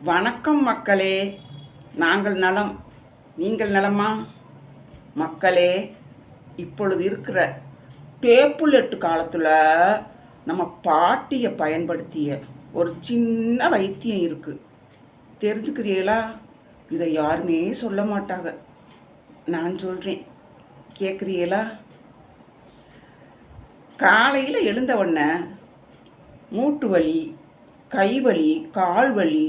வணக்கம் மக்களே. நாங்கள் நலம், நீங்கள் நலமா? மக்களே, இப்பொழுது இருக்கிற டேப்புலெட்டு காலத்தில் நம்ம பாட்டியை பயன்படுத்திய ஒரு சின்ன வைத்தியம் இருக்குது. தெரிஞ்சுக்கிறீங்களா? இதை யாருமே சொல்ல மாட்டாங்க. நான் சொல்கிறேன், கேட்குறீங்களா? காலையில் எழுந்த உடனே மூட்டு வலி, கை வலி, கால் வலி,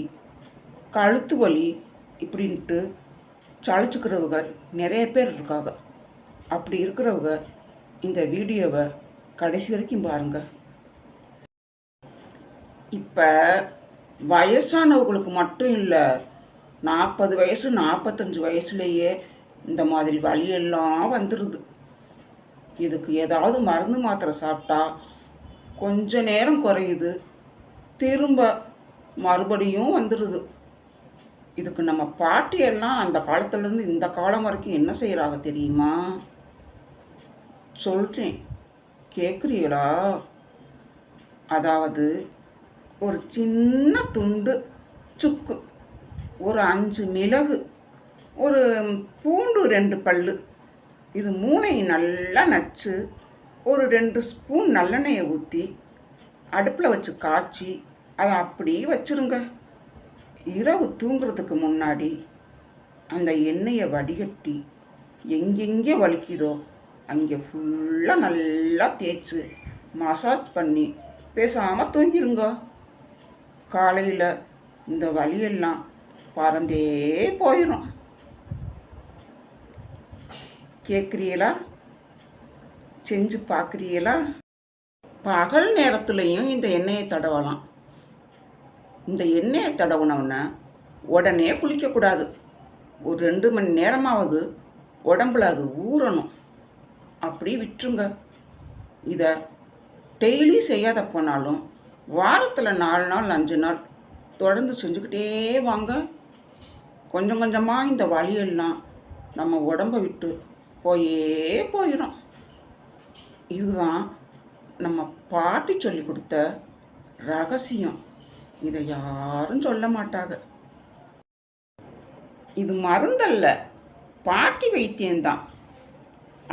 கழுத்து வலி இப்படின்ட்டு சளிச்சுக்கிறவங்க நிறைய பேர் இருக்காங்க. அப்படி இருக்கிறவங்க இந்த வீடியோவை கடைசி வரைக்கும் பாருங்கள். இப்போ வயசானவங்களுக்கு மட்டும் இல்லை, 40 வயசு 45 வயசுலேயே இந்த மாதிரி வலியெல்லாம் வந்துடுது. இதுக்கு ஏதாவது மருந்து மாத்திரை சாப்பிட்டா கொஞ்ச நேரம் குறையுது, திரும்ப மறுபடியும் வந்துடுது. இதுக்கு நம்ம பாட்டியெல்லாம் அந்த காலத்துலேருந்து இந்த காலம் வரைக்கும் என்ன செய்கிறாங்க தெரியுமா? சொல்கிறேன், கேட்குறீங்களா? அதாவது ஒரு சின்ன துண்டு சுக்கு, ஒரு 5 மிளகு, ஒரு பூண்டு 2 பல்லு, இது 3ஐயும் நல்லா நச்சு ஒரு 2 ஸ்பூன் நல்லெண்ணெயை ஊற்றி அடுப்பில் வச்சு காய்ச்சி அதை அப்படியே வச்சுருங்க. இரவு தூங்குறதுக்கு முன்னாடி அந்த எண்ணெயை வடிகட்டி எங்கெங்கே வலிக்குதோ அங்கே ஃபுல்லாக நல்லா தேய்ச்சி மசாஜ் பண்ணி பேசாமல் தூங்கிடுங்க. காலையில் இந்த வலியெல்லாம் பறந்தே போயிடும். கேட்குறீங்களா? செஞ்சு பார்க்குறீங்களா? பகல் நேரத்துலையும் இந்த எண்ணெயை தடவலாம். இந்த எண்ணெயை தடவுனவுடனே உடனே குளிக்கக்கூடாது. ஒரு 2 மணி நேரமாவது உடம்புல அது ஊறணும். அப்படி விட்டுருங்க. இதை டெய்லி செய்யாத போனாலும் வாரத்தில் 4 நாள் 5 நாள் தொடர்ந்து செஞ்சுக்கிட்டே வாங்க. கொஞ்சம் கொஞ்சமாக இந்த வலியெல்லாம் நம்ம உடம்பை விட்டு போயிடும். இதுதான் நம்ம பாட்டி சொல்லி கொடுத்த ரகசியம். இதை யாரும் சொல்ல மாட்டாங்க. இது மருந்தல்ல, பாட்டி வைத்தியம்தான்.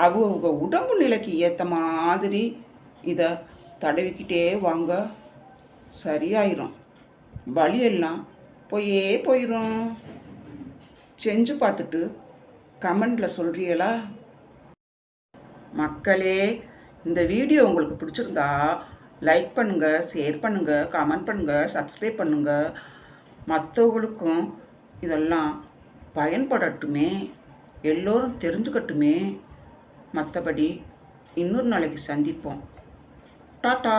அவங்க உடம்பு நிலைக்கு ஏற்ற மாதிரி இதை தடவிக்கிட்டே வாங்க, சரியாயிரும். வலியெல்லாம் போயிடும். செஞ்சு பார்த்துட்டு கமெண்டில் சொல்கிறீங்களா? மக்களே, இந்த வீடியோ உங்களுக்கு பிடிச்சிருந்தா லைக் பண்ணுங்கள், ஷேர் பண்ணுங்கள், கமெண்ட் பண்ணுங்கள், சப்ஸ்கிரைப் பண்ணுங்கள். மற்றவங்களுக்கும் இதெல்லாம் பயன்படட்டுமே, எல்லோரும் தெரிஞ்சுக்கட்டுமே. மற்றபடி இன்னொரு நாளைக்கு சந்திப்போம். டாட்டா.